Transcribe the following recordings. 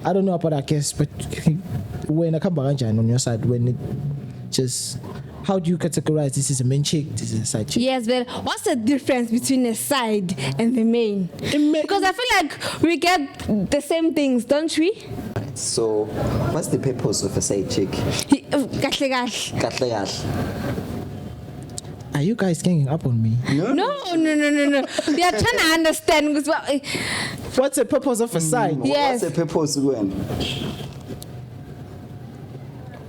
I don't know about our guests, but when I come back on your side, when it just, how do you categorize this is a main chick, this is a side chick? Yes, but what's the difference between a side and the main? Because I feel like we get the same things, don't we? So, what's the purpose of a side chick? Kahle kahle. Kahle kahle. Are you guys ganging up on me? No. We are trying to understand. What's the purpose of a side? Yes. What's the purpose when?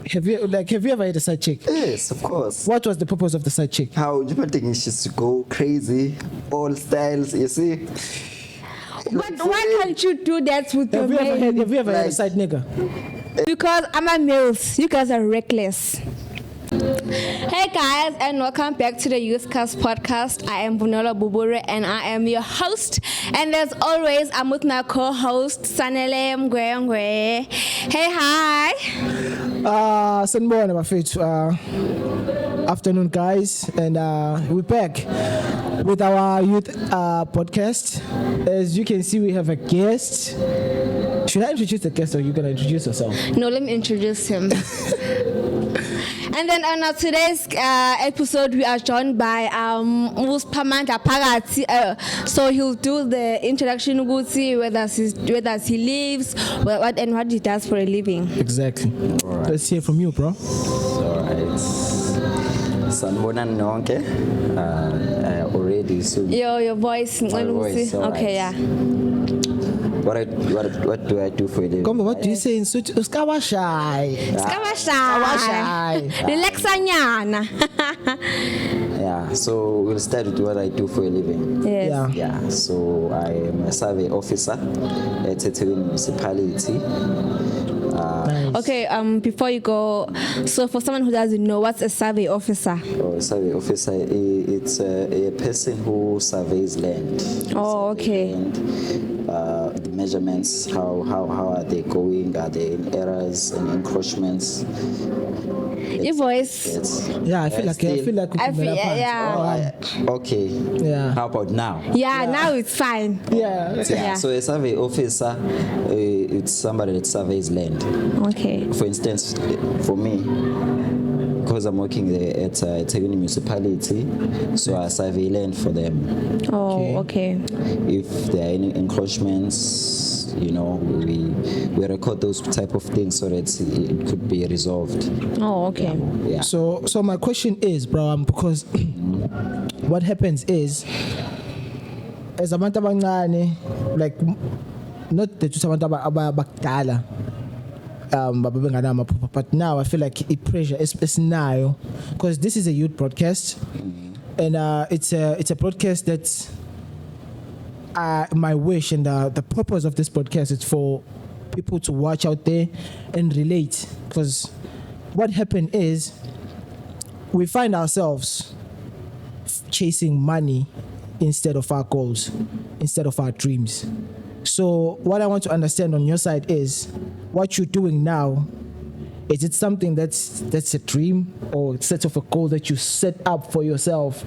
Have you ever had a side chick? Yes, of course. What was the purpose of the side chick? How you think she's to go crazy, all styles, you see? But why can't you do that with your main? Have you ever had a side nigga? Because I'm a males. You guys are reckless. Hey guys, and welcome back to the Youth Cast podcast. I am Bunelo Bubure and I am your host. And as always, I'm with my co-host Sanele Mgwe. Hey, hi. Sanborn, my faith. Afternoon, guys, and we're back with our youth podcast. As you can see, we have a guest. Should I introduce the guest, or are you gonna introduce yourself? No, let me introduce him. And then on today's episode, we are joined by Pamanda Pagati. So he'll do the introduction, whether he lives, what he does for a living. Exactly. Right. Let's hear from you, bro. Alright. Sanbona nonke. Already so. Your voice. Voice, okay, yeah. What do I do for a living? Come on, what do you say in Such Skawashai? Skawashai. Relaxanyana. Yeah, so we'll start with what I do for a living. Yes. Yeah, so I am a survey officer at Tetewe Municipality. Nice. Okay, before you go, so for someone who doesn't know, what's a survey officer? A survey officer, it's a person who surveys land. Oh, okay. And the measurements, how are they going? Are they in errors and encroachments? Your voice. Yeah, I feel like yeah. Okay. Yeah. How about now? Yeah, now it's fine. Yeah. So a survey officer, it's somebody that surveys land. Okay. For instance, for me, because I'm working there at Tetewe Municipality, so I survey land for them. Oh, okay. If there are any encroachments, we record those type of things so that it could be resolved. Oh, okay. Yeah. So my question is, bro, because what happens is, as abantu abancane, like not that abantu abadala, but now I feel like it pressure is now because this is a youth broadcast, and it's a broadcast that's my wish and the purpose of this podcast is for people to watch out there and relate, because what happened is we find ourselves chasing money instead of our goals, instead of our dreams. So what I want to understand on your side is what you're doing now. Is it something that's a dream or set of a goal that you set up for yourself,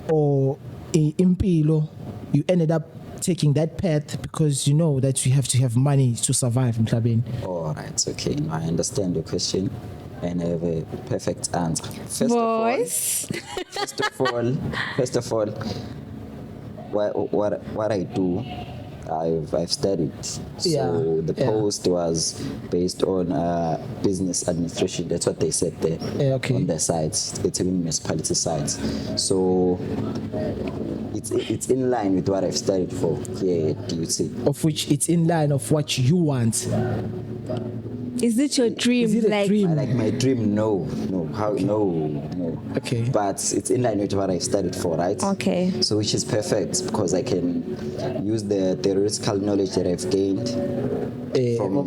or impilo you ended up taking that path because you know that you have to have money to survive in Mhlabeni? All right, okay. I understand your question and I have a perfect answer. First of all, what I do, I've studied. So the post was based on business administration. That's what they said there on their sites, it's in municipality sites. So it's in line with what I've studied for here at DUT. Of which it's in line of what you want. Is it your dream? Is it a dream? I like my dream? No. How? Okay. No. Okay. But it's in line with what I've studied for, right? Okay. So which is perfect because I can use the theoretical knowledge that I've gained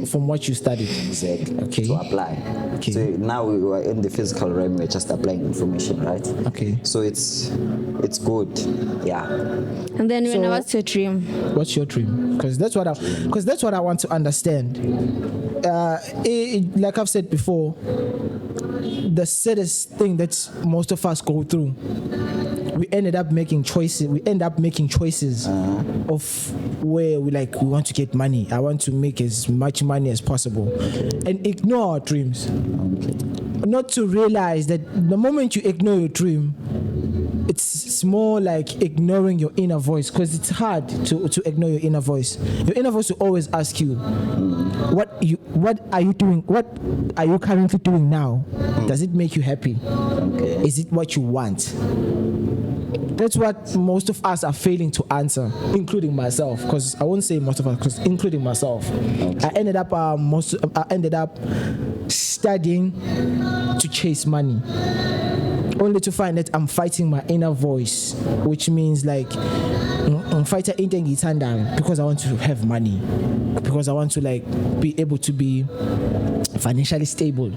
from what you studied. Exactly. Okay. To apply. Okay. So now we are in the physical realm. We're just applying information, right? Okay. So it's good. Yeah. And then what's your dream? What's your dream? Because that's what I want to understand. Like I've said before, the saddest thing that most of us go through we ended up making choices. We end up making choices of where we want to get money. I want to make as much money as possible, and ignore our dreams. Not to realize that the moment you ignore your dream, it's more like ignoring your inner voice, because it's hard to ignore your inner voice. Your inner voice will always ask you, what are you doing? What are you currently doing now? Does it make you happy? Is it what you want? That's what most of us are failing to answer, including myself. Because I won't say most of us, because including myself, I ended up studying to chase money, only to find that I'm fighting my inner voice, which means I'm fighting because I want to have money, because I want to be able to be financially stable.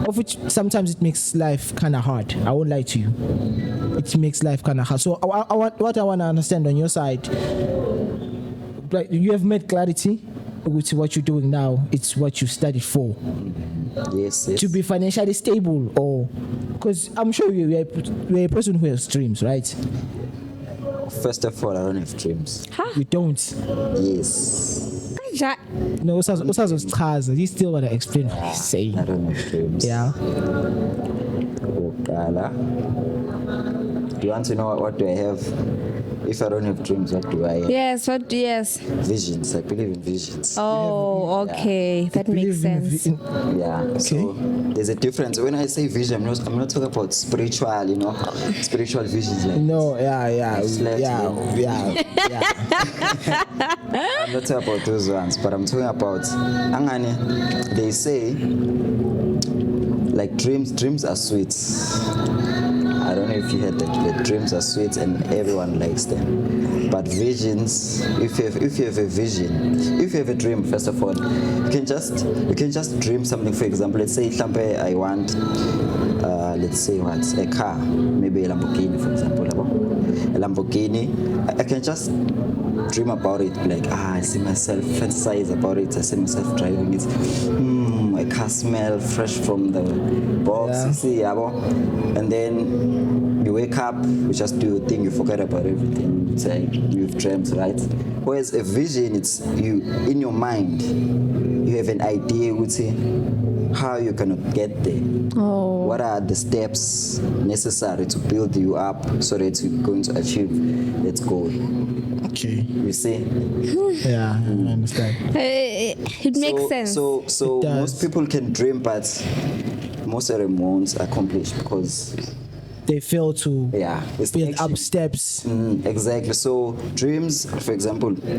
Of which sometimes it makes life kind of hard. I won't lie to you. It makes life kind of hard. So what I want to understand on your side, you have made clarity with what you're doing now. It's what you studied for. Yes. To be financially stable, or because I'm sure you're a person who has dreams, right? First of all, I don't have dreams. You don't? Yes. No, you still want to explain what he's saying. I don't have dreams. Yeah. Do you want to know what do I have? If I don't have dreams, what do I have? Yes, Visions. I believe in visions. Oh, okay. That makes sense. Okay. So there's a difference. When I say vision, I'm not talking about spiritual, spiritual visions. Yeah. I'm not talking about those ones, but I'm talking about Angane. They say dreams are sweet. I don't know if you heard that, but dreams are sweet and everyone likes them. But visions, if you have a vision, if you have a dream, first of all, you can just dream something. For example, let's say I want, a car, maybe a Lamborghini, for example. A Lamborghini, I can just dream about it, I see myself, fantasize about it, I see myself driving it. A car smell fresh from the box, you see, and then you wake up, you just do your thing, you forget about everything. It's you've dreamt, right? Whereas a vision, it's you in your mind, you have an idea, would say, how you're gonna get there. What are the steps necessary to build you up so that you're going to achieve that goal? Okay. You see? Yeah, I understand. It makes sense. So most people can dream, but most of them won't accomplish because they fail to build up steps. Exactly. So dreams, for example, you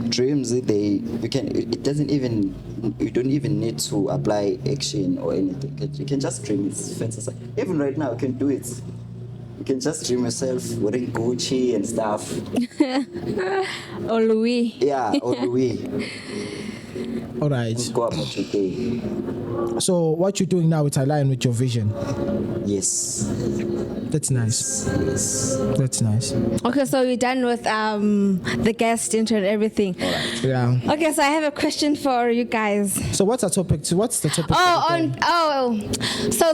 don't even need to apply action or anything. You can just dream. It's fantastic. Even right now, you can do it. You can just dream yourself wearing Gucci and stuff. Or Louis. Yeah, or Louis. All right. Go about your day. So what you're doing now, it's aligned with your vision. Yes. That's nice. Yes. That's nice. Okay, so we're done with the guest intro and everything. All right. Yeah. Okay, so I have a question for you guys. So what's the topic? So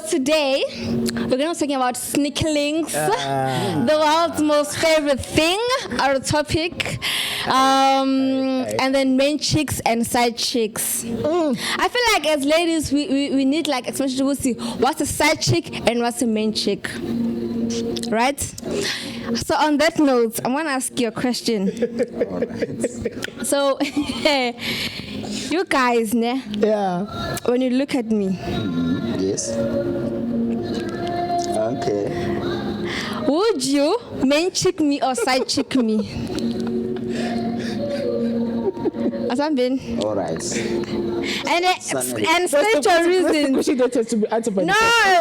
today we're going to be talking about sneaklings, the world's most favorite thing, our topic, and then main chicks and side chicks. I feel like as ladies we need especially to see what's a side chick and what's a main chick. Right? So on that note, I'm gonna ask you a question. All right. So you guys, when you look at me, Yes. Okay. would you main chick me or side chick me? Asambin. All right. And state your reason. Question that has to be answered by No,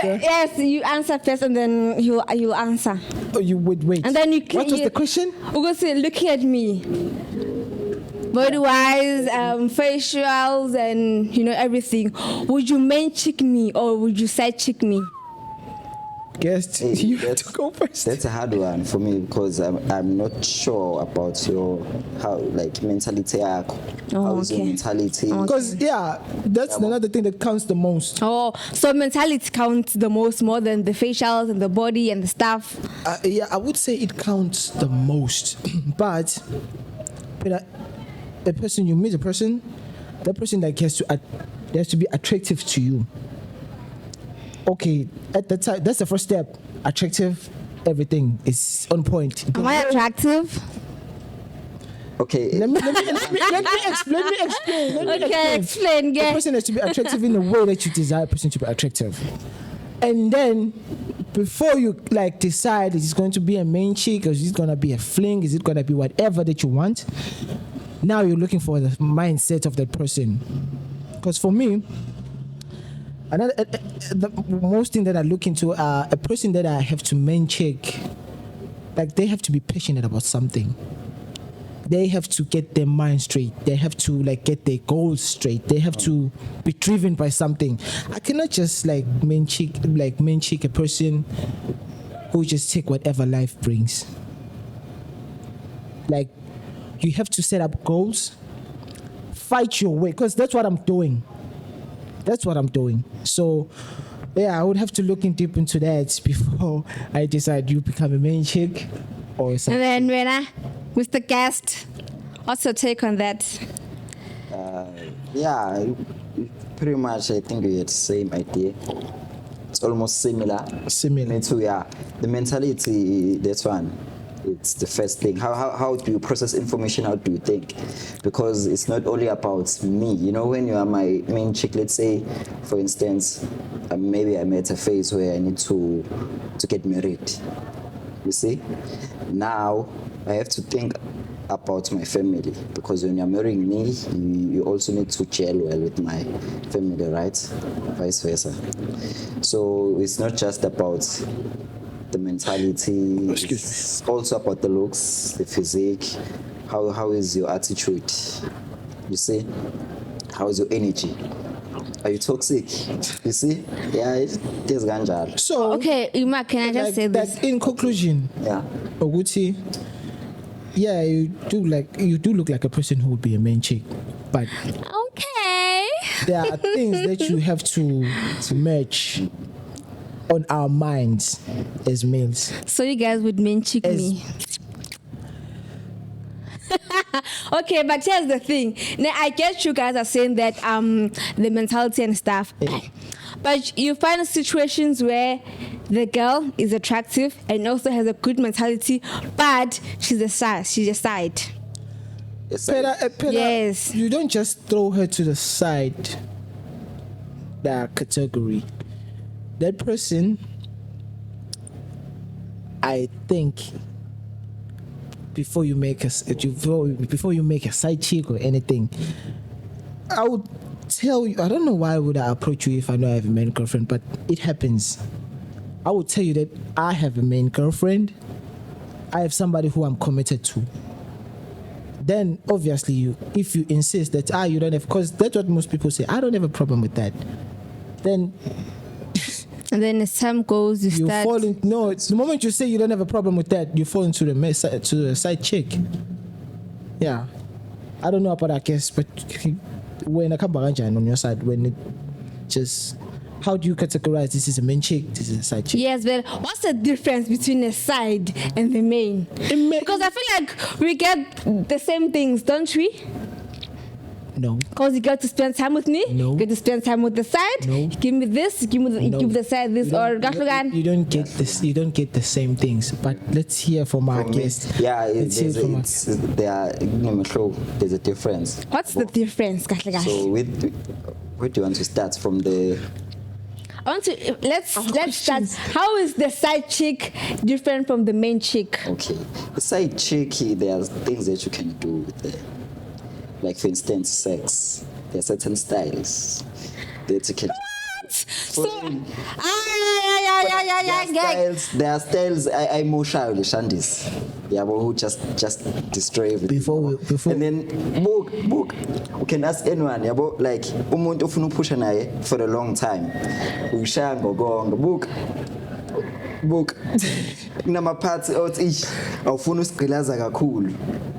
yes, you answer first and then you answer. Oh, you would wait. And then you What was the question? Looking at me. Body-wise, facials and everything. Would you main chick me or would you side chick me? guest. You have to go first. That's a hard one for me because I'm not sure about your mentality. How is your mentality? Because that's another thing that counts the most. Oh, so mentality counts the most, more than the facials and the body and the stuff. I would say it counts the most. But a person, you meet a person, that person has to be attractive to you. Okay, at that time, that's the first step. Attractive, everything is on point. Am I attractive? Okay. Let me explain. Okay, explain. The person has to be attractive in the way that you desire a person to be attractive. And then, before you decide, is it going to be a main chick, or is it going to be a fling, is it going to be whatever that you want? Now you're looking for the mindset of that person. Because for me, the most thing that I look into a person that I have to main check, they have to be passionate about something. They have to get their mind straight. They have to get their goals straight. They have to be driven by something. I cannot just main check a person who just take whatever life brings. You have to set up goals, fight your way, because that's what I'm doing. So, I would have to look in deep into that before I decide you become a main chick or something. And then, Mr. Guest, what's your take on that? Pretty much I think we had the same idea. It's almost similar. Me too, the mentality, that's one. It's the first thing. How do you process information? How do you think? Because it's not only about me. When you are my main chick, let's say, for instance, maybe I'm at a phase where I need to get married. You see? Now, I have to think about my family, because when you're marrying me, you also need to gel well with my family, right? Vice versa. So it's not just about the mentality, it's also about the looks, the physique. How is your attitude? You see? How is your energy? Are you toxic? You see? It is ganjal. So okay, Ima, can I just say this? In conclusion, Oguti, you do look like a person who would be a main chick, but okay, there are things that you have to match on our minds as males. So you guys would main chick me. Okay, but here's the thing. Now, I guess you guys are saying that the mentality and stuff. But you find situations where the girl is attractive and also has a good mentality, but she's a side. Yes. You don't just throw her to the side. That category. That person, I think, before you make a side chick or anything, I would tell you. I don't know why would I approach you if I know I have a main girlfriend, but it happens. I would tell you that I have a main girlfriend. I have somebody who I'm committed to. Then obviously, if you insist that you don't have, because that's what most people say. I don't have a problem with that. Then. And then as time goes, you start. Fall in. No, it's the moment you say you don't have a problem with that, you fall into the side chick. Yeah, I don't know about that case, but when I come back on your side, when it just, how do you categorize this is a main chick, this is a side chick? Yes, but what's the difference between a side and the main? Because I feel like we get the same things, don't we? No. Because you get to spend time with me. No. You get to spend time with the side. No. You give me this. You give the side this, or you don't get this. You don't get the same things. But let's hear from our guest. There's a difference. What's the difference, Kahlekahle? So where do you want to start from the? I want to let's start. How is the side chick different from the main chick? Okay, the side chick, there's things that you can do with the. Like, for instance, sex. There are certain styles that you can. What? So, there are styles. I more shyly shandis. Yeah, but who just destroy everything. Before. And then book. You can ask anyone. Yeah, but like umuntu ufuna upusha naye for a long time. Ushaya ngogong book. book kunama parts out ish awufuna usigqilaza kakhulu.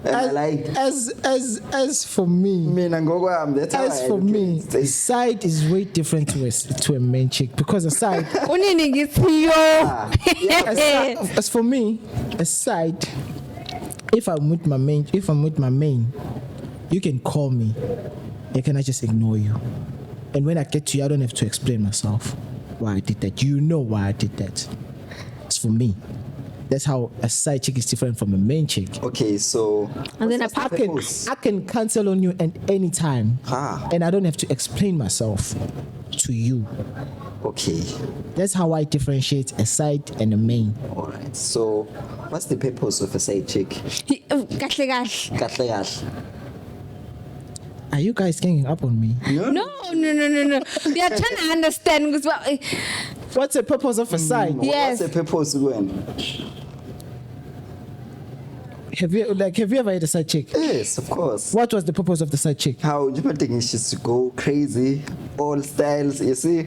And I like as for me, mina ngokwami that's how as I for look me, at a it. side is way different to a main chick because a side, Unini ngithi yo. as for me, a side. If I'm with my main, you can call me. I cannot just ignore you. And when I get to you, I don't have to explain myself why I did that. You know why I did that. It's for me. That's how a side chick is different from a main chick. Okay, so And then what's apart- the purpose? I can cancel on you at any time. Ah. And I don't have to explain myself to you. Okay, That's how I differentiate a side and a main. all right. So what's the purpose of a side chick? Kahle kahle. Kahle kahle. Are you guys ganging up on me? No. We are trying to understand because What's the purpose of a side? Yes. What's the purpose when? Have you ever had a side chick? Yes, of course. What was the purpose of the side chick? How you think she's to go crazy, all styles, you see?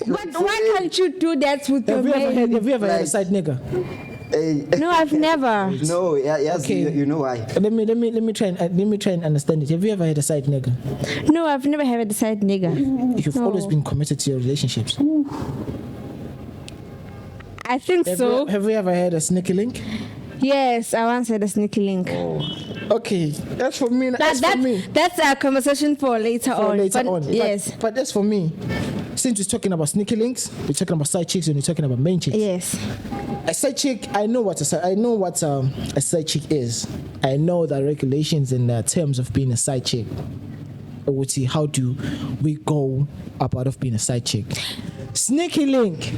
But why can't you do that with your main? Have you ever had a Like- side nigga? No, I've never. No, yes, Okay. you know why? Let me try and understand it. Have you ever had a side nigga? No, I've never had a side nigga. You've always been committed to your relationships. I think so. Have you ever had a sneaky link? Yes, I once had a sneaky link. Okay, that's for me. That's for me. That's a conversation for later For on. later But on. Yes. But that's for me. Since we're talking about sneaky links, we're talking about side chicks, and we're talking about main chicks. Yes. A side chick, I know what a side chick is. I know the regulations and the terms of being a side chick. I would see how do we go about of being a side chick. Sneaky link.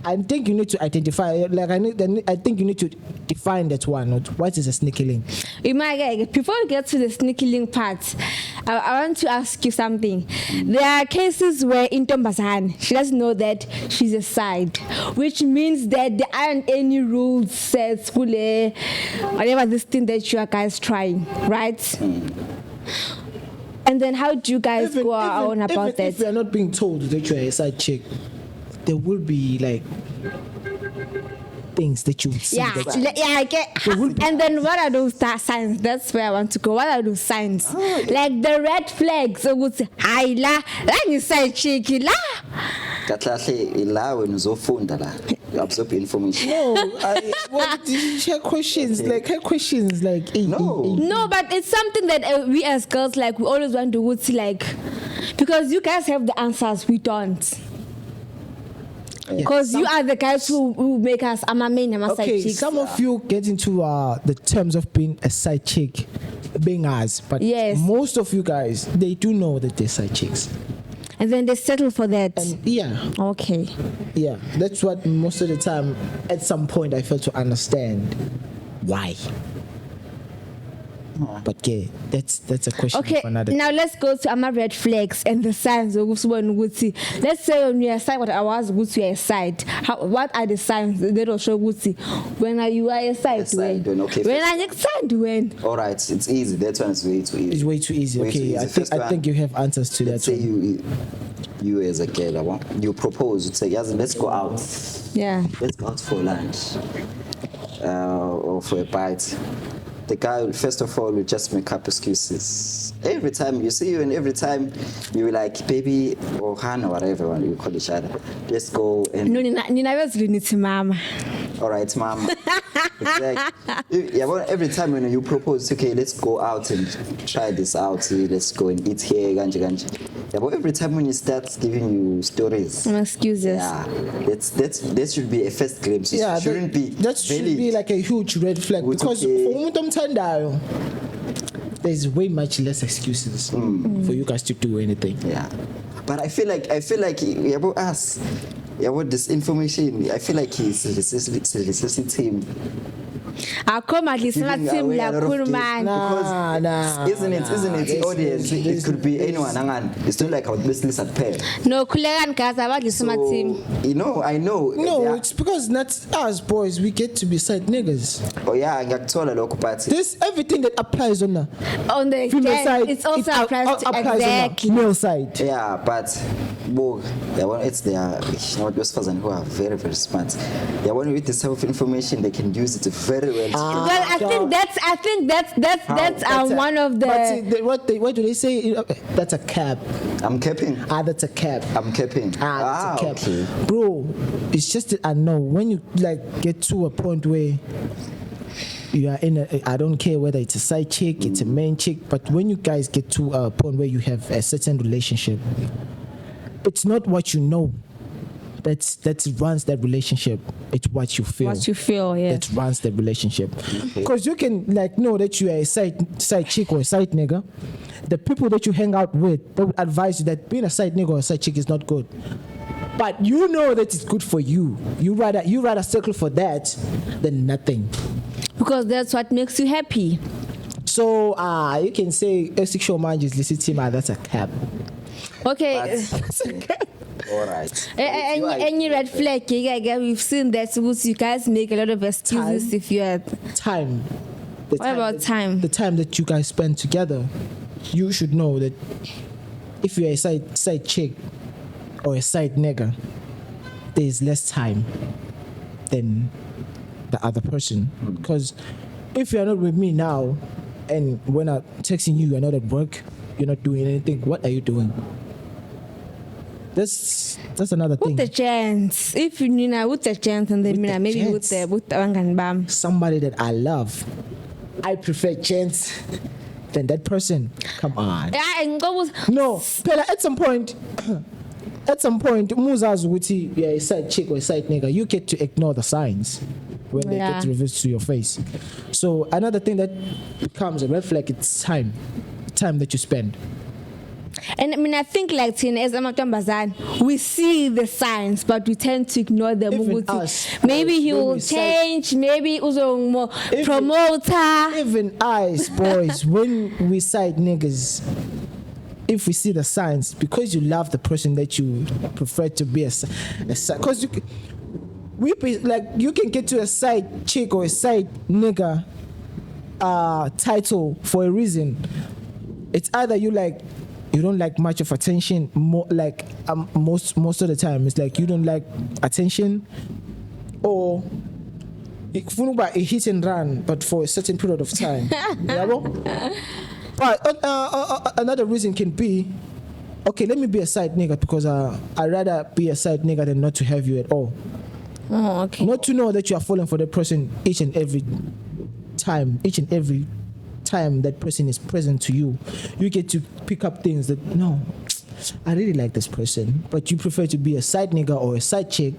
I think you need to identify. I think you need to define that one. What is a sneaky link? Before we get to the sneaky link part, I want to ask you something. There are cases where Intombazan, she doesn't know that she's a side, which means that there aren't any rules set, whatever this thing that you are guys trying, right? And then how do you guys go on about that? If we are not being told that you are a side chick, there will be like things that you see. Yeah, I get. And then what are those signs? That's where I want to go. What are those signs? Like the red flags. So would say, "Hi la, you say cheeky la." Kahle la when uzofunda la. You absorb information. Her questions like No. No, but it's something that we as girls like. We always want to would see like, because you guys have the answers, we don't. Because you are the guys who make us. I'm a main. I'm a side Okay, chick. some of you get into the terms of being a side chick, being us, but Yes. most of you guys, they do know that they're side chicks. And then they settle for that. And yeah, Okay. that's what most of the time, at some point, I fail to understand why. But yeah, that's a question Okay, for another. now let's go to our red flags and the signs of one would see. Let's say on your side, what I was good to your side. What are the signs that will show good see? When are you a side? A side When? when, okay, When first- are you side? When? All right, it's easy. That one is way too easy. It's way too easy. Way too Okay, easy. I First one, think you have answers to Let's that. say you as a girl, you propose. You say, yes, let's go out. Yeah. Let's go out for lunch or for a bite. The guy, first of all, will just make up excuses. Every time you see you, and every time you like, baby or Han or whatever you call each other, let's go and. No, Nina was really to mama. All right, mom. Exactly. Yeah, well, every time when you propose, okay, let's go out and try this out. Let's go and eat here, ganji. Yeah, but every time when you start giving you stories, Excuses. yeah, that should be a first glimpse. It Yeah, shouldn't be. That should valid. be like a huge red flag Which, because okay. for umuntu omthandayo, there's way much less excuses for you guys to do anything. Yeah, but I feel like yeah, about us, yeah, about this information, I feel like he's listening to him. I'll come at least not Giving team away a like lot of cool gifts. man. Nah, Isn't it? The audience, it could be anyone. It's not like our business at pair. No, kulegan guys, I want listen my team. You know, I know. No, yeah. it's because not us boys. We get to be side niggas. Oh yeah, ngiyakuthola lokho but This everything that applies on the On the female yeah, side, it's also it applies to applies exactly. on the male side. yeah, but it's their, those person who are very, very smart. Yeah, when with this type of information, they can use it very well. Well, I think that's one of the. But see, what do they say? That's a cap. I'm capping. That's a cap. I'm capping. That's a cap. Okay. Bro, it's just that I know when you like get to a point where you are in a, I don't care whether it's a side chick, it's a main chick, but when you guys get to a point where you have a certain relationship, it's not what you know that runs that relationship. It's what you feel. What you feel, yeah. That runs that relationship. Because you can like know that you are a side chick or a side nigga. The people that you hang out with, they would advise you that being a side nigga or a side chick is not good. But you know that it's good for you. You rather circle for that than nothing. Because that's what makes you happy. So you can say a sexual mind is legitimate. That's a cap. Okay. That's a cap. All right. Any red flag? Yeah, we've seen that. You guys make a lot of excuses if you had time. What about time? The time that you guys spend together. You should know that if you're a side chick or a side nigga, there's less time than the other person. Because if you're not with me now, and when I'm texting you, you're not at work, you're not doing anything, what are you doing? That's another thing. With the chance, if you know, with the chance, and then maybe with the wangan bam. Somebody that I love, I prefer chance than that person. Come on. Yeah, and go with No, Pela, at some point, Muza's witty, you're a side chick or a side nigga, you get to ignore the signs when they get revealed to your face. So another thing that becomes a red flag, it's time that you spend. And I mean, I think like as Amatambazan, we see the signs, but we tend to ignore them. Even us, maybe he when will we change. Maybe uzo more promoter. Even us, boys, when we side niggas, if we see the signs, because you love the person that you prefer to be a side, because you can get to a side chick or a side nigga title for a reason. It's either you don't like much of attention, more like most of the time it's like you don't like attention, or a hit and run, but for a certain period of time. But another reason can be, okay, let me be a side nigga because I'd rather be a side nigga than not to have you at all. Oh, okay. Not to know that you are falling for the person each and every time that person is present to you. You get to pick up things that, no, I really like this person, but you prefer to be a side nigga or a side chick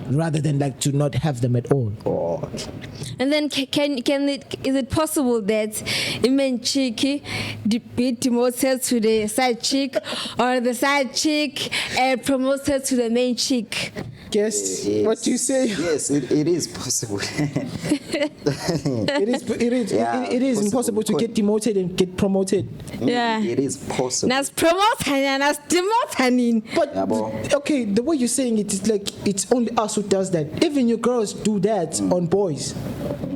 rather than like to not have them at all. And then is it possible that the main chick be demoted to the side chick, or the side chick promoted to the main chick? Guess what you say? Yes, it is possible. It is impossible to get demoted and get promoted. Yeah, it is possible. That's promoting and that's demoting. But okay, the way you're saying it is like it's only us who does that. Even you girls do that on boys.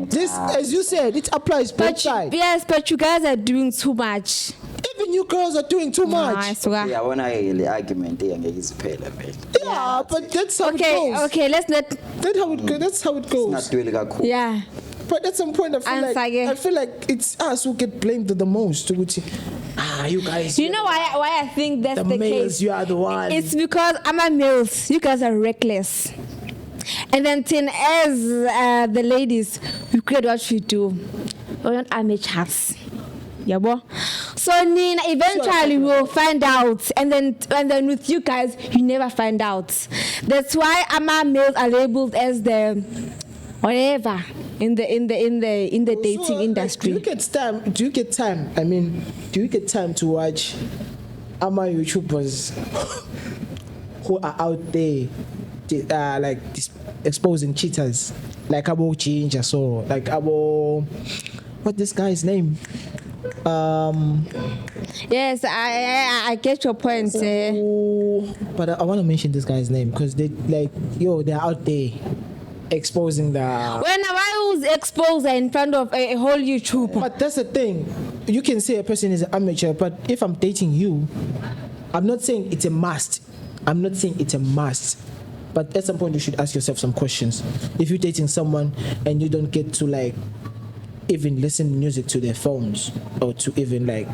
This, as you said, it applies both sides. Yes, but you guys are doing too much. Even you girls are doing too much. Yeah, when I argument, is yeah, but that's how it goes. Okay, let's not. That's how it goes. It's not really cool. Yeah. But at some point, I feel like it's us who get blamed the most. You guys. You know why I think that's the males, case? You are the one. It's because I'm a males. You guys are reckless. And then as the ladies, we create what we do. We're not amateurs. Yeah, boy. So Nina, eventually we'll find out, and then with you guys, you never find out. That's why Ama males are labeled as the whatever in the dating industry. Do you get time? I mean, do you get time to watch Ama YouTubers who are out there, exposing cheaters, like Abo Chinja, so like Abo, what this guy's name? Yes, I get your point. But I want to mention this guy's name because they're out there exposing the. When I was exposed in front of a whole YouTube. But that's the thing. You can say a person is an amateur, but if I'm dating you, I'm not saying it's a must. I'm not saying it's a must, but at some point you should ask yourself some questions. If you're dating someone and you don't get to like even listen to music to their phones or to even like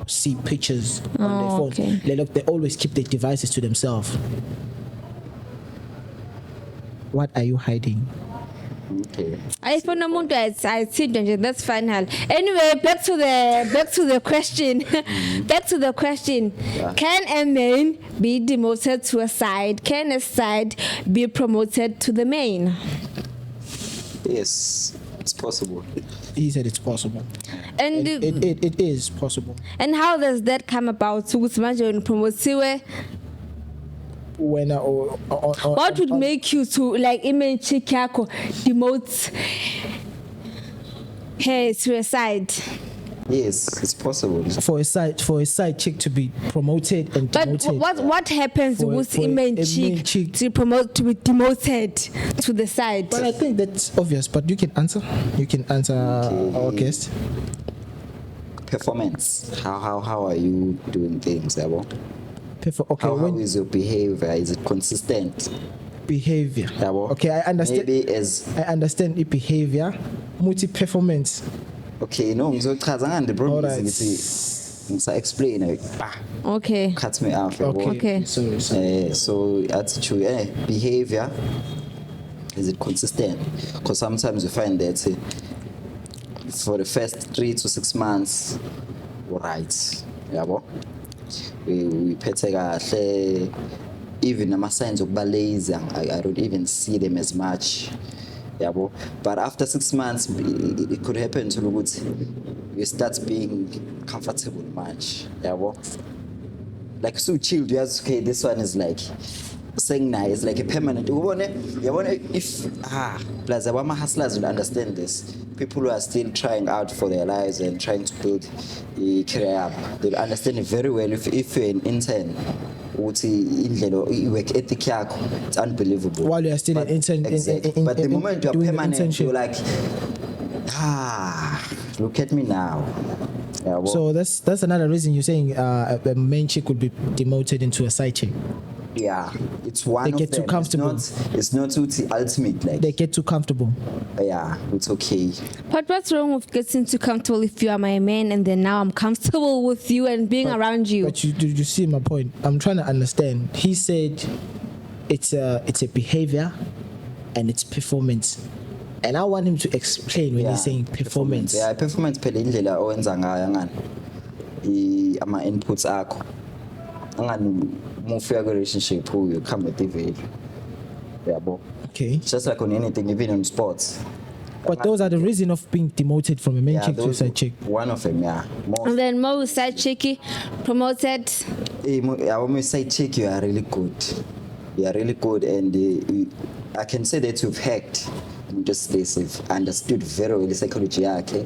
see pictures on their phone, okay. they always keep their devices to themselves. What are you hiding? Okay. I found umuntu I see danger. That's final. Anyway, back to the question. Back to the question. Yeah. Can a man be demoted to a side? Can a side be promoted to the main? Yes, it's possible. He said it's possible. And It is possible. And how does that come about? Ukuthi manje promotiwe. When What would make you to like image chick yakho demote her to a side? Yes, it's possible. for a side chick to be promoted and But demoted? what happens with for a main image chick chick. to be demoted to the side? But I think that's obvious. But you can answer. Our guest. Performance. How are you doing things, Yabo? Okay, How is your behavior? Is it consistent? Behavior. Yabo? Okay, I understand. Maybe as I understand the behavior. Multi-performance. okay, no, ngizochaza ngani the problem Alright. is ngisa explain it. Okay. Cut me off. Yabo. Okay. Sorry. So attitude, behavior. Is it consistent? Because sometimes you find that for the first 3 to 6 months, right? Yabo. We phethe kahle, even ama signs of lazy, I don't even see them as much. Yabo. But after 6 months, it could happen to ukuthi you start being comfortable much. Yabo. Like so chilled, you ask, okay, this one is like saying nice, like a permanent. You want if plus the hustlers will understand this. People who are still trying out for their lives and trying to build a career up, they'll understand it very well. If you're an intern, work ethic, it's unbelievable. While you are still an intern, but the moment you're doing the permanent, internship. you're like, look at me now. Yeah, well, So that's another reason you're saying a main chick would be demoted into a side chick. yeah, it's one They of get too them. comfortable. It's not the ultimate. Like, They get too comfortable. yeah, it's okay. But what's wrong with getting too comfortable if you are my man and then now I'm comfortable with you and being around you? But you see my point. I'm trying to understand. He said it's a behavior and it's performance. And I want him to explain when he's saying performance. Yeah, performance phela indlela owenza ngayo ngani ama inputs akho. Angani mufika ku relationship you come with the value. Yabo. Okay. Just like on anything, even on sports. But those are the reason of being demoted from a main Yeah, chick to a those- side chick. One of them, yeah. Most. And then Mo side chicky promoted. When we say chick, you are really good. You are really good, and I can say that you've hacked just this. You've understood very well the psychology yakhe,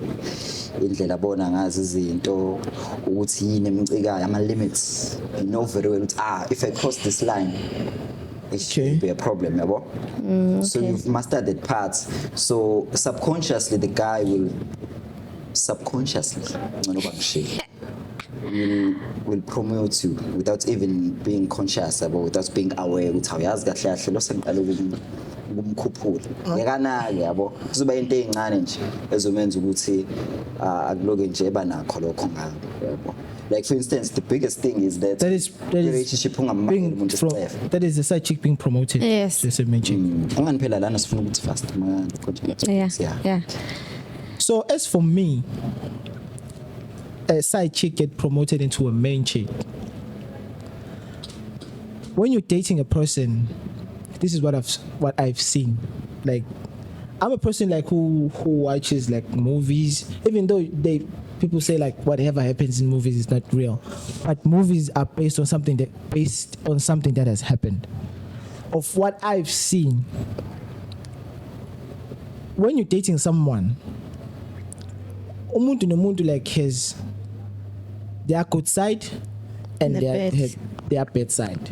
indlela bona ngazi izinto, ukuthi yini emcikayo, ama limits. You know very well ukuthi, if I cross this line, it should be a problem, yabo. So you've mastered that part. So subconsciously, the guy will will promote you without even being conscious about, without being aware ukuthi awuyazi kahle kahle lo sengiqala ukumkhuphula ngekanake yabo kuzoba into ezincane nje ezomenza ukuthi akuloke nje ebanakho lokho ngalo yabo. Like for instance, the biggest thing is that relationship ungamameli umuntu isicefe. That is the side chick being promoted. Yes. To a main chick. Ungani phela lana sifuna ukuthi fast Yeah. So as for me, a side chick get promoted into a main chick. When you're dating a person, this is what I've seen. Like, I'm a person like who watches like movies, even though people say like whatever happens in movies is not real, but movies are based on something that has happened. Of what I've seen, when you're dating someone, umuntu nomuntu like has their good side and their bad side.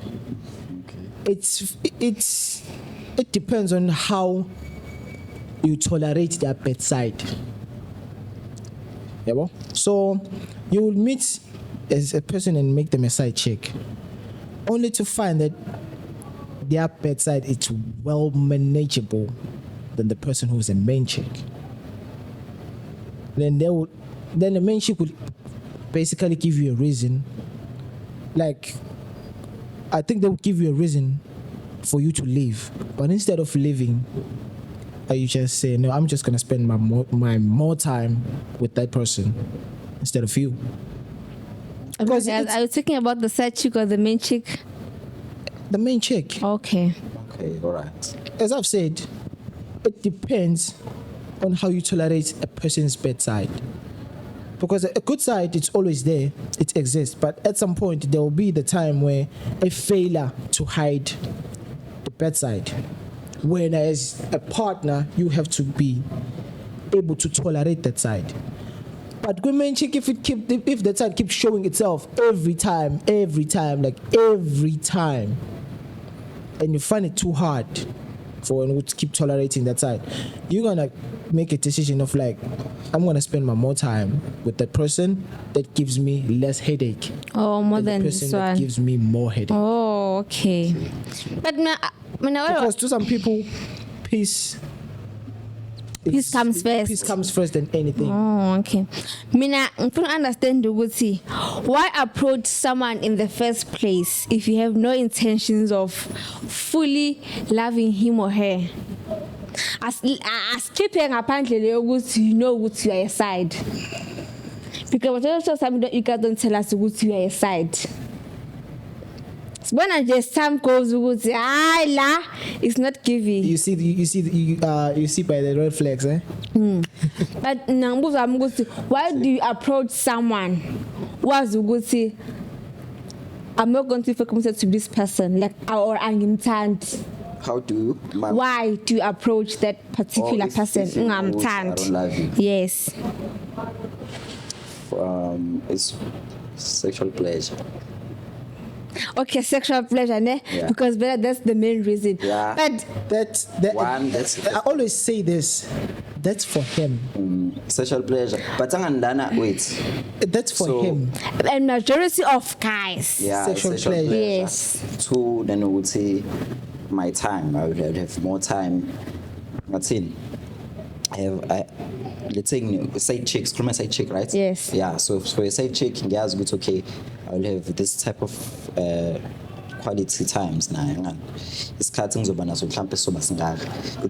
It depends on how you tolerate their bad side. Yeah, so you will meet as a person and make them a side chick. only to find that their bedside is well manageable than the person who's a main chick. Then the main chick would basically give you a reason. Like, I think they would give you a reason for you to leave. But instead of leaving, you just say, no, I'm just gonna spend my more time with that person instead of you. Because are you talking about the side chick or the main chick? The main chick. Okay. Okay, all right. As I've said, it depends on how you tolerate a person's bedside. Because a good side, it's always there, it exists. But at some point, there will be the time where a failure to hide the bedside. When as a partner, you have to be able to tolerate that side. But women chick, if that side keeps showing itself every time, and you find it too hard for anyone to keep tolerating that side, you're gonna make a decision of like, I'm gonna spend my more time with that person that gives me less headache. Oh, more than the this person one. that gives me more headache. Oh, okay. But Because to some people, peace comes first. Peace comes first than anything. Oh, okay. Mina, I don't understand why approach someone in the first place if you have no intentions of fully loving him or her. As keeping apparently you know what you are a side. Because also something you guys don't tell us what you are a side. When I just some goes with it's not giving. You see by the red flags, eh? But why do you approach someone who's good say I'm not going to feel committed to this person, like, or I'm intent. How do you? Why do you approach that particular person? I don't love you. Yes. It's sexual pleasure. Okay, sexual pleasure, ne? Yeah. Because that's the main reason. Yeah. But That's I always say this. That's for him. Sexual pleasure. But wait. That's for So- him. a majority of guys. Yeah, Sexual pleasure. Yes. Two, then I would say my time. I would have more time. What's in? Let's say side chicks, criminal side chick, right? Yes. Yeah. So for a side chick, yes, good. Okay, I will have this type of quality times now. It's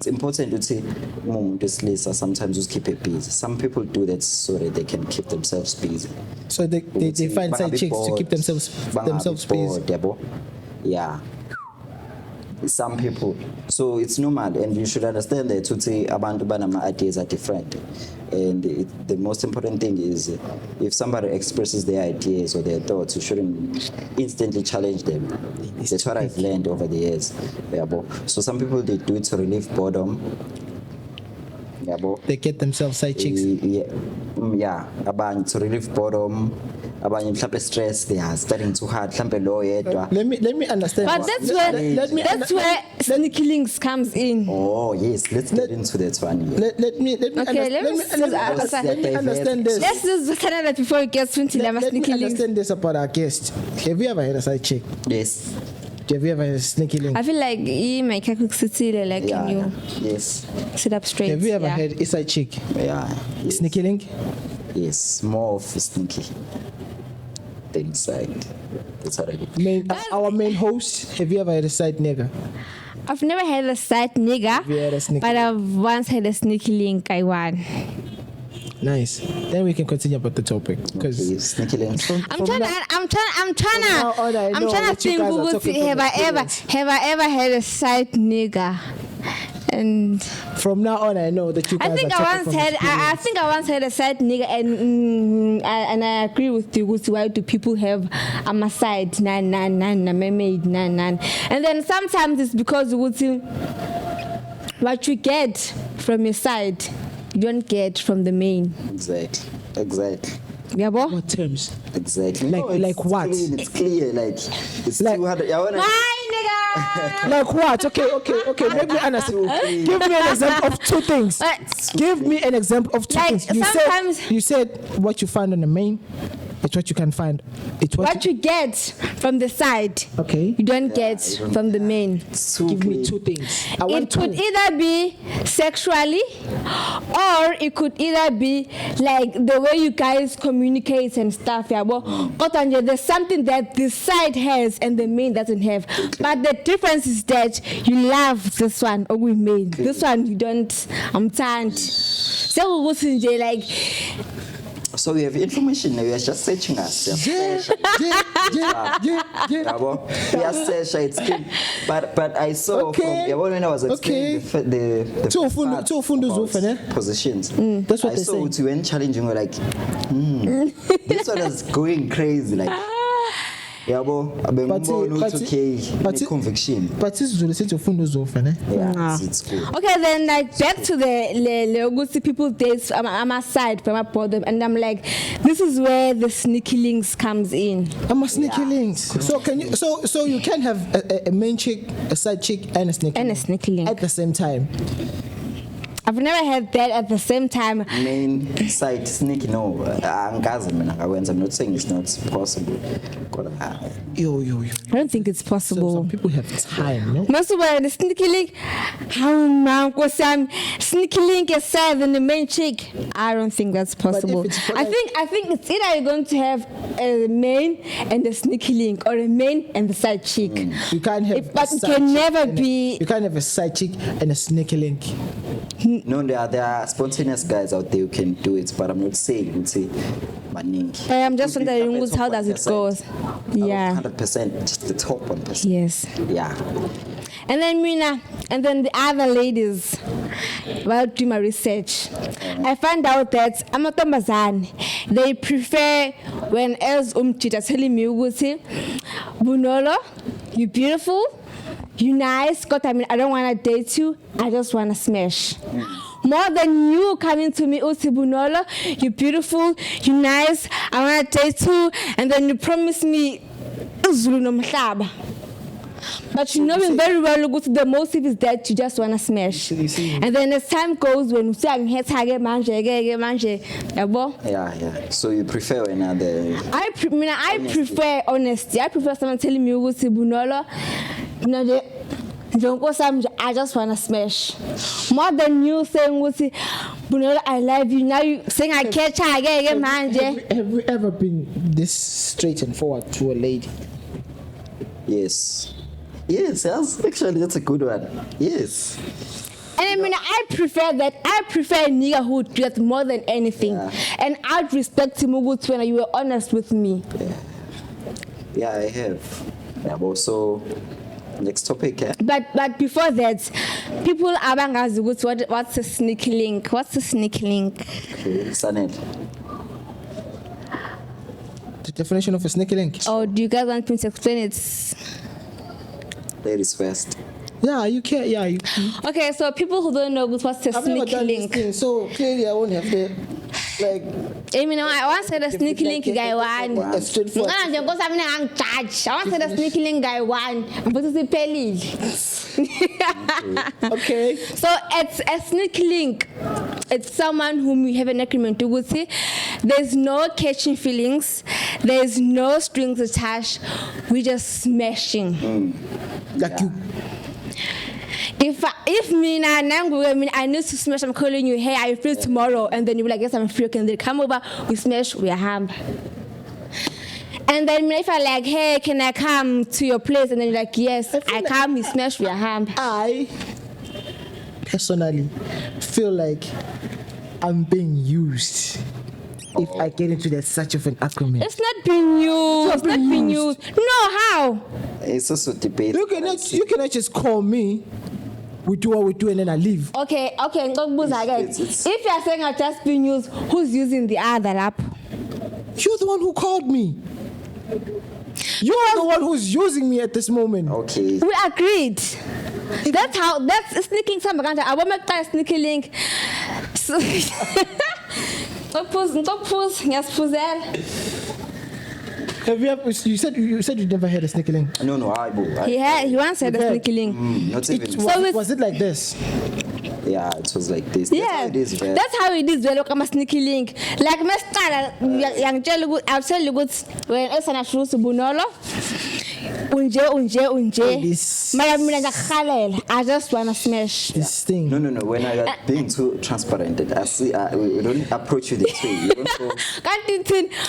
important to say sometimes just keep it busy. Some people do that so that they can keep themselves busy. So they find side chicks to keep themselves busy. Yeah. Some people, so it's normal, and you should understand that to say abantu banama ideas are different, and the most important thing is if somebody expresses their ideas or their thoughts, you shouldn't instantly challenge them. That's what I've learned over the years. So some people, they do it to relieve boredom. They get themselves side chicks. Yeah, to relieve boredom. Abanye stress, they are studying too hard. Let me understand. But that's where sneaky links comes in. Oh yes, let's get into that one. Let me understand this. Let's just Canada before we get into the Let me sneaky links. understand this about our guest. Have you ever had a side chick? Yes. Have you ever had a sneaky link? I feel like you make a quick city like Yeah. you Yes. sit up straight. Have you ever yeah. had a side chick? Yeah. Yes. Sneaky link? Yes. More of sneaky. The inside. That's what I do. Our main host. Have you ever had a side nigga? I've never had a side nigga, You had a sneaky but I've once had a sneaky link. I won. Nice. Then we can continue about the topic because Okay, sneaky links. I'm trying to now on, I know that you think guys are Google, talking from have I ever had a side nigga? And from now on, I know that you guys I think are I talking once from had a side nigga, and I agree with you. Why do people have a side nan, mermaid nan? And then sometimes it's because what you get from your side, you don't get from the main. Exactly. Yeah, boy. What terms? Exactly. Like what? It's clear. Like it's Like- too hard. I wanna. Hi, nigga. Like what? Okay. Let me understand. Give me an example of two things. But- Give me an example of two Like, things. sometimes- You said what you find on the main. It's what you can find. It's What you get from the side, Okay. you don't get from the main. Give me two things. I want It could two. either be sexually, or it could either be like the way you guys communicate and stuff. Yeah, but there's something that this side has and the main doesn't have. But the difference is that you love this one or we made this one you don't. I'm tired. So like. So we have information now. We are just searching us. Yeah. Yabo. We are searching. It's good. But I saw Okay. from when I was explaining the Two first fundu- part two fundu about zufene. positions. That's what I they saw say. it when challenging. We're like, this one is going crazy. Like, yabo. But Conviction. But this is the fundu zufene. Yeah, it's good. Okay, then like back to the Leogusi people dates. I'm aside from my problem, and I'm like, this is where the sneaky links comes in. I'm a sneaky links. So can you? So you can have a main chick, a side chick, and a sneaky And a link sneaky link. at the same time. I've never had that at the same time. Main side sneaky no. I'm not saying it's not possible. Yo. I don't think it's So possible. some people have time, no? Most of the sneaky link, how was some sneaky link aside than the main chick? I don't think that's possible. it's for I like- think it's either you're going to have a main and a sneaky link, or a main and the side chick. You can't have. But a it side can chick never and a- be. You can't have a side chick and a sneaky link. No, there are spontaneous guys out there who can do it, but I'm not saying maningi. I'm just Could be wondering top how does it 1%. goes? Yeah. 100%, just the top 1%. Yes. Yeah. And then Mina, and then the other ladies, while doing my research, I found out that amatombazane, they prefer when else umchita telling me, Bunolo, you beautiful, you nice, God, I mean, I don't want to date you, I just want to smash. More than you coming to me, Usi Bunolo, you beautiful, you nice, I want to date you, and then you promise me Zulu no mhlaba. But you know very well the motive is that you just want to smash. And then as time goes, when you say manje, Yeah. So you prefer another. I prefer honesty. I prefer someone telling me Bunolo, I just want to smash. More than you saying Bunolo, I love you. Now you saying I catch manje. Have you ever been this straight and forward to a lady? Yes, actually, that's a good one. Yes. And I mean, I prefer that. I prefer a nigga who would do that more than anything. Yeah. And I'd respect him when you were honest with me. Yeah, I have. Yeah, but so next topic, eh? But before that, people abangazi what's a sneaky link? What's a sneaky link? Okay, Sanet. The definition of a sneaky link. Or do you guys want me to explain it? Ladies first. Yeah, you can. Yeah, you. Okay, so people who don't know what's a I've never sneaky done this link. thing, so clearly I won't have to. Like, I mean, I want to say the sneaky link guy one. a straightforward. I want to say the sneaky link guy one. But it's a pelly. Okay. So it's a sneaky link. It's someone whom we have an agreement with. There's no catching feelings. There's no strings attached. We're just smashing. Like you. If me I need to smash, I'm calling you, hey, are you free tomorrow? And then you'll be like, yes, I'm free. Can they come over? We smash, we are ham. And then if I like, hey, can I come to your place? And then you're like, yes, I come, we smash, we are ham. I personally feel like I'm being used if I get into that such of an agreement. It's not being used. It's not being used. No, how? It's also debate. You cannot just call me. We do what we do and then I leave. Okay. It's- If you're saying I've just been used, who's using the other app? You're the one who called me. You're the one who's using me at this moment. Okay. We agreed. That's sneaking some kind. I want to sneaky link. Have you ever? You said you never had a sneaky link. No, I He once had a sneaky link. not even. Was it like this? Yeah, it was like this. Yeah, that's how it is. Well, come a sneaky link. Like my style, young Jelly, I'll tell you what when else and to Bunolo. Unje. I just wanna smash this thing. No. When I are being too transparent, I see. We don't approach you this way. You don't go.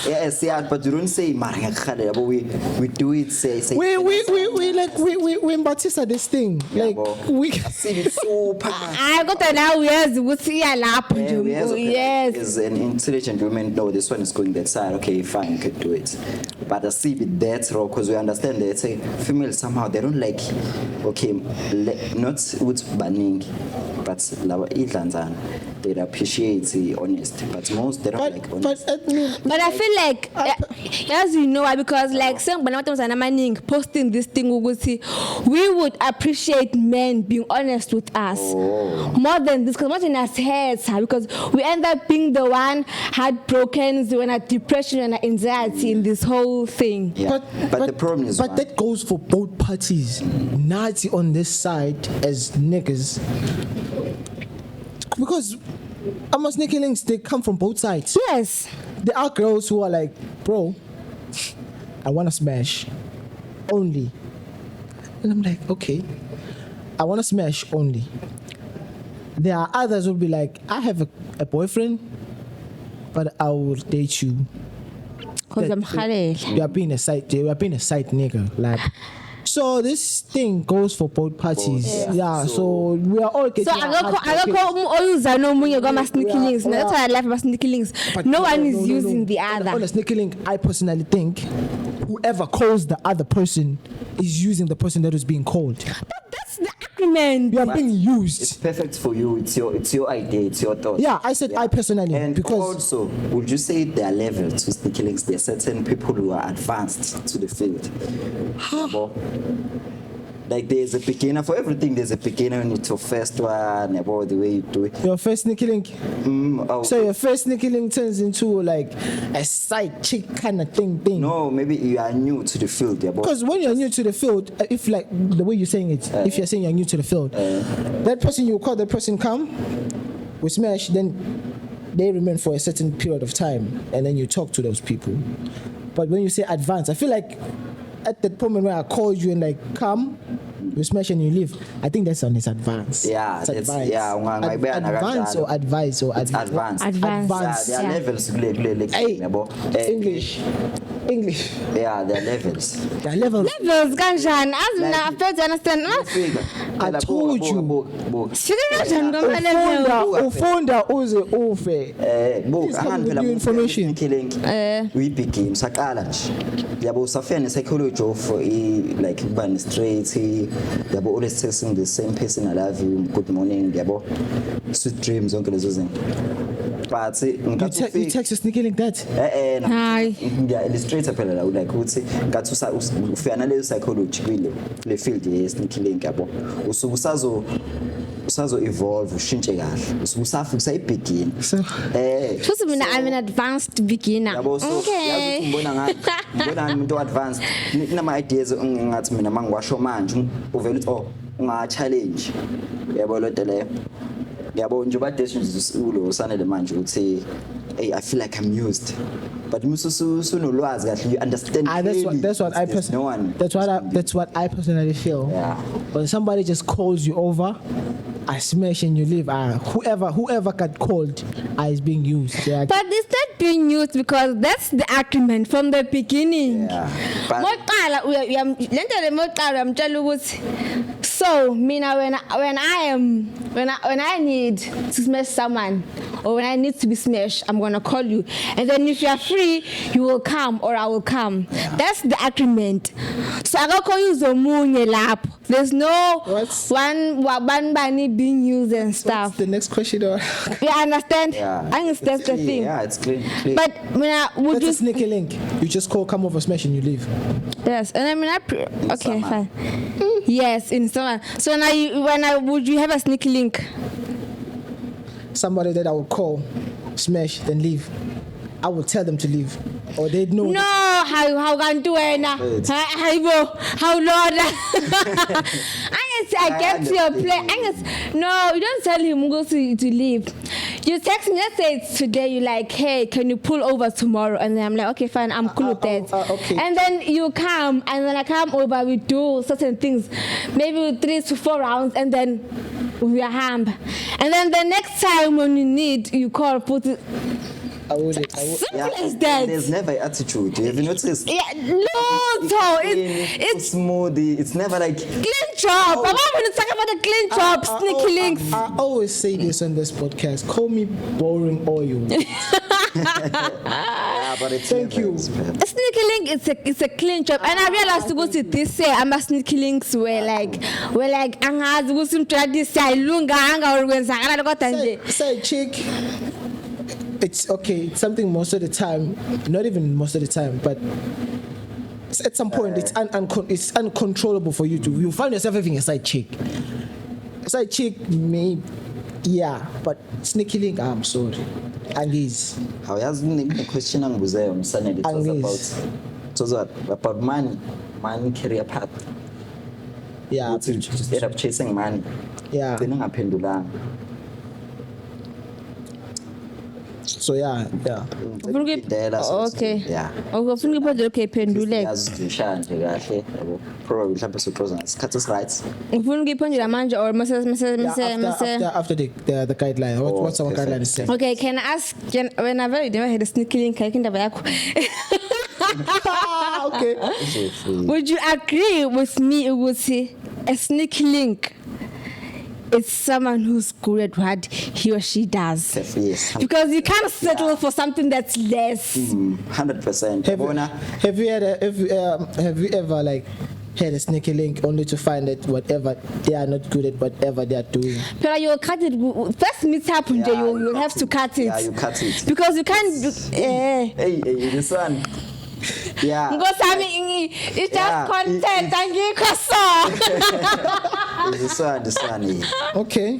Yes, yeah, but you don't say Maranga. But we do it. Say. We Batista this thing. Yeah, like we see it so. I got an now. Yes, we see a lap. Yes. As an intelligent woman, no, this one is going that side. Okay, fine, you can do it. But I see it that raw because we understand that say females somehow they don't like. Okay, not with banning, but they appreciate the honest. But most they don't like honest. But I feel like, as you know, because like some posting this thing, we would appreciate men being honest with us more than this, because more than us heads, because we end up being the one heartbroken, when a depression and anxiety in this whole thing. Yeah. But the problem is, but that goes for both parties. Nazi on this side as niggas, because almost sneaky links, they come from both sides. Yes, there are girls who are like, bro, I want to smash only, and I'm like, okay, I want to smash only. There are others who will be like, I have a boyfriend, but I will date you. Because I'm Khaled. You are being a side nigga. Like, so this thing goes for both parties. Yeah. So we are all getting. So I don't sneaky links. That's why I laugh about sneaky links. No one is using the other. On a sneaky link, I personally think whoever calls the other person is using the person that is being called. That's the agreement. You are being used. It's perfect for you. It's your idea. It's your thought. Yeah, I said I personally. And because also, would you say there are levels to sneaky links? There are certain people who are advanced to the field. Like there's a beginner for everything. There's a beginner. You need your first one about the way you do it. Your first sneaky link. So your first sneaky link turns into like a side chick kind of thing. No, maybe you are new to the field. Because when you're new to the field, if like the way you're saying it, if you're saying you're new to the field, that person you call that person come, we smash, then they remain for a certain period of time, and then you talk to those people. But when you say advance, I feel like at that moment where I call you and like come, you smash and you leave, I think that's on its advance. Yeah, it's advance. Yeah, advance or advice or advance. Advance. Yeah, there are levels. English. Yeah, there are levels. There are levels. Levels, Ganshan. As now, I fail to understand. I told you. Ufunda uze ufe. New information. We begin. Sakala nje. Yabo safene psychology of like ban straight. Yabo always texting the same person. I love you. Good morning. Yabo sweet dreams. Uncle Susan. But you text a sneaky like that. Hi. Yeah, illustrator pela la like uthi ngathi ufana le psychology le field ye sneaky link yabo usukusazo evolve ushintshe kahle usafika begin so mina I'm an advanced beginner. Okay, ngibona umuntu advanced inama ideas ngathi mina mangiwasho manje uvela uthi unga challenge yabo lo tele yabo nje ba decisions ulo sanele manje uthi hey, I feel like I'm used, but you understand. That's what I personally. That's what I personally feel. Yeah. When somebody just calls you over, I smash and you leave. Whoever got called is being used. But it's not being used because that's the agreement from the beginning. Yeah. So, Mina, when I need to smash someone or when I need to be smashed, I'm gonna call you, and then if you are free, you will come or I will come. Yeah. That's the agreement. So I gotta call you Zomunye lap. There's no one bunny being used and stuff. What's the next question? Or you understand? Yeah. I think that's the thing. Yeah, it's clean. But would that's a sneaky link. You just come over, smash, and you leave. Yes, and I mean, okay, fine. Yes, in summer. So now, would you have a sneaky link? Somebody that I would call, smash, then leave. I will tell them to leave, or they know. No, how can do it now? How Lord? I get to your place. No, you don't tell him go to leave. You text me, let's say it's today, you're like, hey, can you pull over tomorrow? And then I'm like, okay, fine, I'm cool with that. Okay. And then you come, and then I come over, we do certain things, maybe 3 to 4 rounds, and then we are ham. And then the next time when you need, you call, put it. I would. As that. There's never attitude. Have you noticed? Yeah, no, so it's smoothie. It's never like clean job. I'm not going to talk about the clean job, sneaky links. I always say this on this podcast. Call me boring or you. but it's Thank you. A sneaky link it's a clean job, and I realized to go to this say I'm a sneaky links where like angazi ukuthi umntwana this ayilunga anga ukwenzakala kodwa nje Say chick. It's okay. It's something most of the time, not even most of the time, but at some point it's it's uncontrollable for you to. You find yourself having a side chick. A side chick, maybe, yeah, but sneaky link. I'm sorry, Angiz. How has the question angibuze umsana it was about money career path. Yeah, To end up chasing money. yeah. Then ngaphendulanga. So yeah. okay. Yeah. Ufuna ukuphendula okay phenduleke. Yazisha nje kahle yabo. Probably mhlawumbe sotroza isikhathi right. Ufuna ukuphendula manje or mase After the guideline. What's our okay, guideline saying? Okay, can I ask whenever you never had a sneaky link like indaba yakho? Okay. Would you agree with me ukuthi a sneaky link is someone who's good at what he or she does? Yes. Because you can't settle for something that's less. 100%. Have you ever like had a sneaky link only to find that whatever they are not good at whatever they are doing? But you'll cut it. First meet happen, you'll have to cut it. Yeah, you cut it. Because you can't do. Hey, this one. Yeah. It's just content and you This one. Yeah. Okay.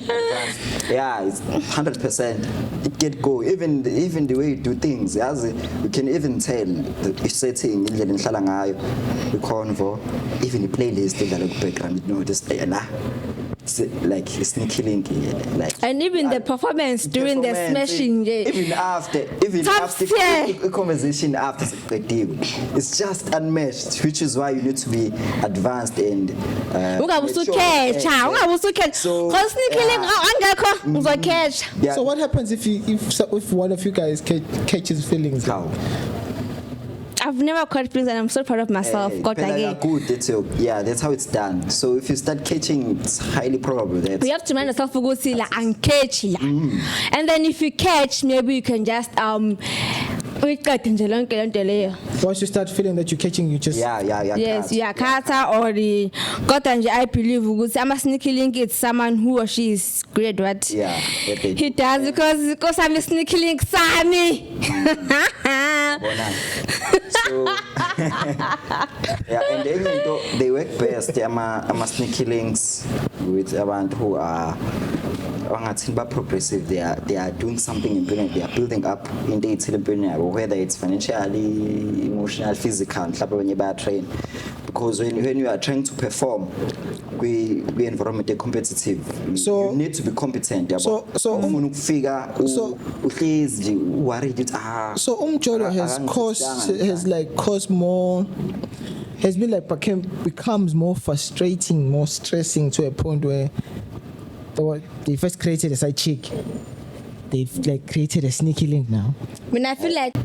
Yeah, it's 100%. It get go. Even the way you do things, as you can even tell the setting in the convo, even the playlist in the background. You know, just it's like sneaky link, like. And even the performance during the smashing, even after the conversation after it's just unmatched, which is why you need to be advanced and So what happens if one of you guys catches feelings? How? I've never caught feelings and I'm so proud of myself. God again. Good, that's how it's done. So if you start catching, it's highly probable that you have to remind yourself to go see and catch. And then if you catch, maybe you can just once you start feeling that you're catching, you just yes, you are kata or the God and I believe I'm a sneaky link. It's someone who or she is great. What? Yeah, he does because I'm a sneaky link, Sammy. So and then they work best. I'm a sneaky links with abantu who are progressive. They are doing something in building. They are building up in the whether it's financially, emotional, physical. Train because when you are trying to perform, we environment is competitive. So you need to be competent. So Umjolo becomes more frustrating, more stressing to a point where they first created a side chick. They've like created a sneaky link now. When I feel like.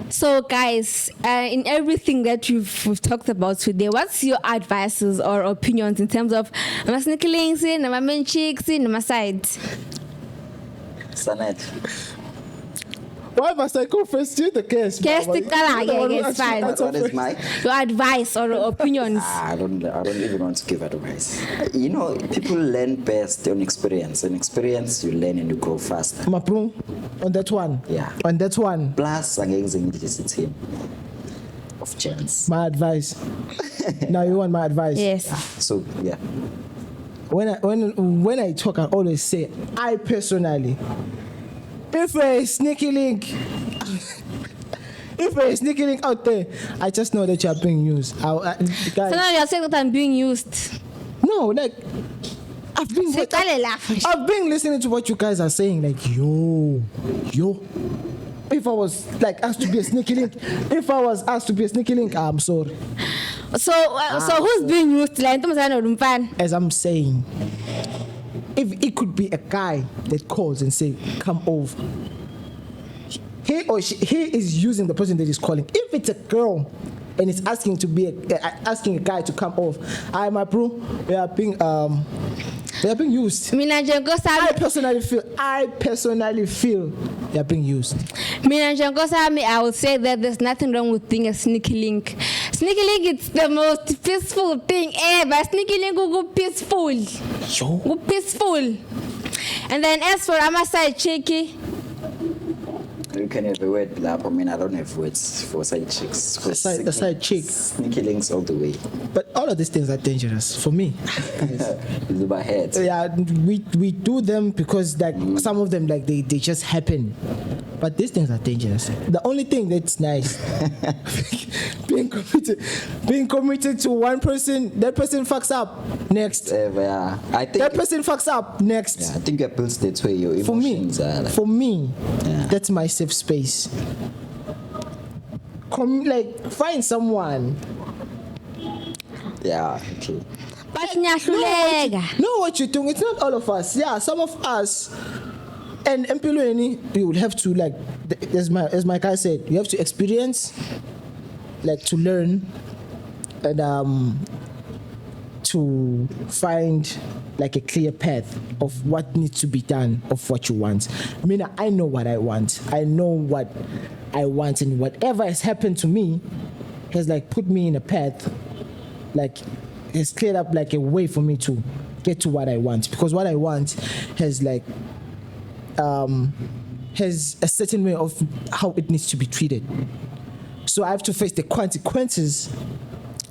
So guys, in everything that we've talked about today, what's your advices or opinions in terms of my sneaky links in, my main chicks in, my sides? Sanet. Why must I go first? You're the guest. It's fine. What is my your advice or opinions? I don't even want to give advice. You know, people learn best on experience. On experience, you learn and you grow faster. Mapro, on that one. Yeah. On that one. Plus, again, this team of chance. My advice. Now you want my advice? Yes. So yeah. When I talk, I always say, I personally, if a sneaky link, if a sneaky link out there, I just know that you are being used. So now you're saying that I'm being used. No, like I've been listening to what you guys are saying. Like yo. If I was like asked to be a sneaky link, I'm sorry. So who's being used? As I'm saying, if it could be a guy that calls and say, "Come over," he is using the person that is calling. If it's a girl and it's asking asking a guy to come over, my bro, we are being used. I personally feel they are being used. I would say that there's nothing wrong with being a sneaky link. Sneaky link, it's the most peaceful thing ever. Sneaky link will go peaceful. Go peaceful. And then as for side cheeky. You can have a word, Blap. I mean, I don't have words for side chicks. For side chick. Sneaky links all the way. But all of these things are dangerous for me. It's in my head. Yeah, we do them because like some of them like they just happen. But these things are dangerous. The only thing that's nice, being committed to one person, that person fucks up next. Yeah, I think that person fucks up next. Yeah, I think you're built that way. Your emotions are like, for me, that's my safe space. Find someone. Yeah, okay. But know what you're doing. It's not all of us. Yeah, some of us. And Mpilweni, you will have to as my guy said, you have to experience, to learn, and to find a clear path of what needs to be done, of what you want. I mean, I know what I want. I know what I want, and whatever has happened to me has put me in a path, has cleared up a way for me to get to what I want. Because what I want has has a certain way of how it needs to be treated. So I have to face the consequences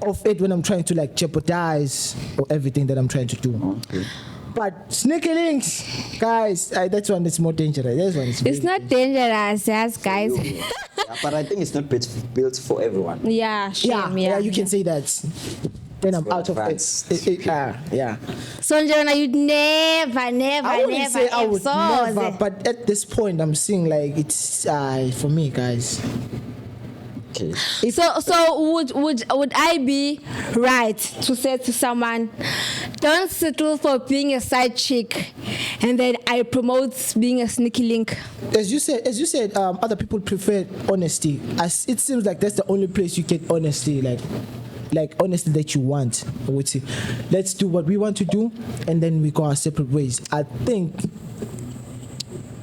of it when I'm trying to jeopardize or everything that I'm trying to do. Okay. But sneaky links, guys, that's one that's more dangerous. It's not dangerous, yes, guys. Yeah, but I think it's not built for everyone. Yeah, you can say that. Then I'm out of it. Yeah. So, Jonah, you'd never. I would never, but at this point, I'm seeing it's for me, guys. Okay. So would I be right to say to someone, don't settle for being a side chick, and then I promote being a sneaky link? As you said, other people prefer honesty. As it seems like that's the only place you get honesty, like honesty that you want. I would say, let's do what we want to do, and then we go our separate ways. I think.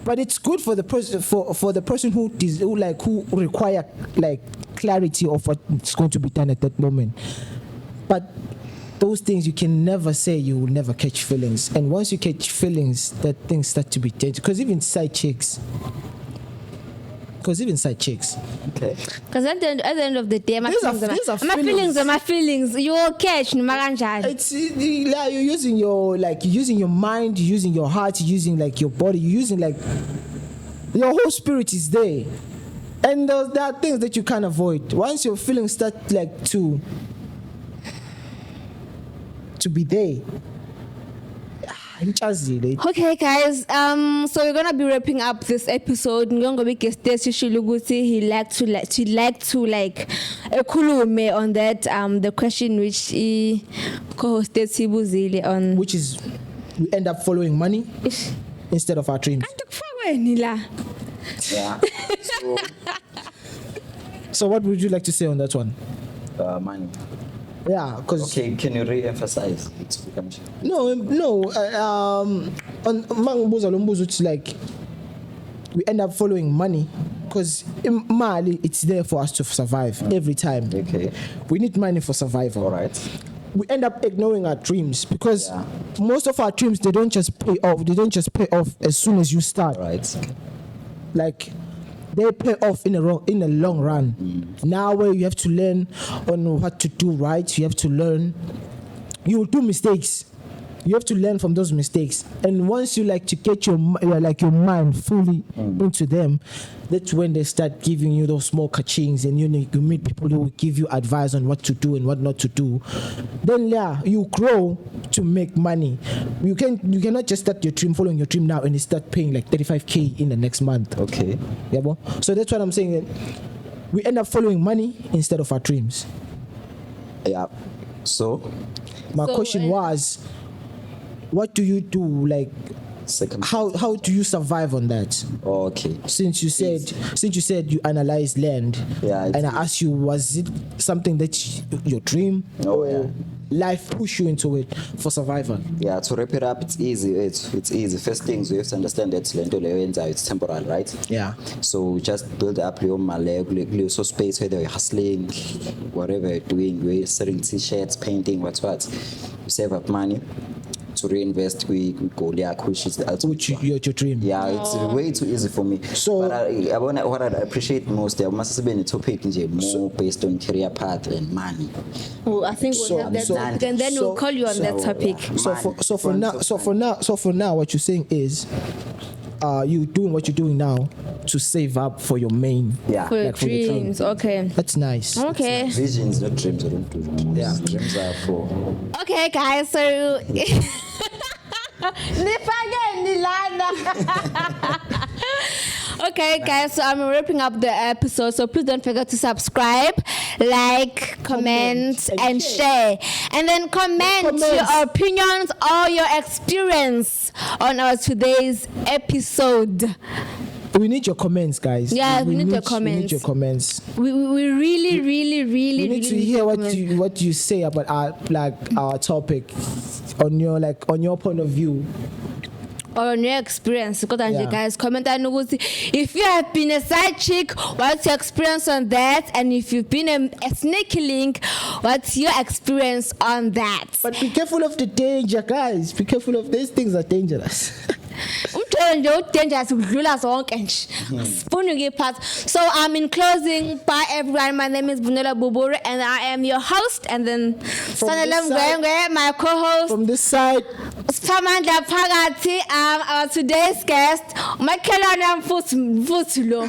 But it's good for the person for the person who require clarity of what's going to be done at that moment. But those things you can never say, you will never catch feelings. And once you catch feelings, that things start to be dangerous. Because even side chicks. Okay. Because at the end of the day, my feelings, you will catch. It's you're using your mind, you're using your heart, you're using your body, you're using your whole spirit is there. And there are things that you can't avoid. Once your feelings start to be there. Okay, guys. So we're gonna be wrapping up this episode. He liked to ekulume on that the question which he co-hosted Sibuzile on, which is we end up following money instead of our dreams. Yeah. So what would you like to say on that one? Money. Yeah, because okay, can you re-emphasize? No. On Mangbuza Lombuzo, it's we end up following money because in Mali it's there for us to survive every time. Okay. We need money for survival. All right. We end up ignoring our dreams because most of our dreams they don't just pay off. They don't just pay off as soon as you start. Right. They pay off in a long run. Now where you have to learn on what to do right, you have to learn. You will do mistakes. You have to learn from those mistakes, and once you like to get your mind fully into them, that's when they start giving you those small kachings, and you meet people who will give you advice on what to do and what not to do. Then you grow to make money. You cannot just start your dream, following your dream now, and you start paying like 35K in the next month. Okay. Yeah, bro. So that's what I'm saying. We end up following money instead of our dreams. Yeah. So my question was, what do you do? Like, second. how do you survive on that? Okay. Since you said you analyze land, and I asked you, was it something that your dream or life push you into it for survival? Yeah, to wrap it up, it's easy. It's easy. First things we have to understand that it's temporal, right? Yeah. So just build up your malay, so space whether you're hustling, whatever you're doing, you're selling t-shirts, painting, what. You save up money to reinvest, we go there, which is the ultimate. Your dream. Yeah, it's way too easy for me. So, but what I appreciate most, there must be a topic more based on career path and money. Oh, I think we'll have that topic, and then we'll call you on that topic. Yeah. So for now, what you're saying is, you doing what you're doing now to save up for your main. Yeah. For your dreams. Okay. That's nice. Okay. That's nice. Visions, not dreams. I don't do dreams. Yeah. Dreams are for. Okay, guys. So. Okay, guys, so I'm wrapping up the episode, so please don't forget to subscribe, like, comment and share. And then comment your opinions or your experience on our today's episode. We need your comments, guys. Yeah, we need your comments. We need your comments. We really we need to hear what you say about our topic on your point of view. Or on your experience, because guys, comment and if you have been a side chick, what's your experience on that? And if you've been a sneaky link, what's your experience on that? But be careful of the danger, guys. Be careful of these things are dangerous. So in closing, bye everyone. My name is Bunela Bubure and I am your host, and then my co-host from this side, Samantha Pagati, our today's guest, Michael Futulo.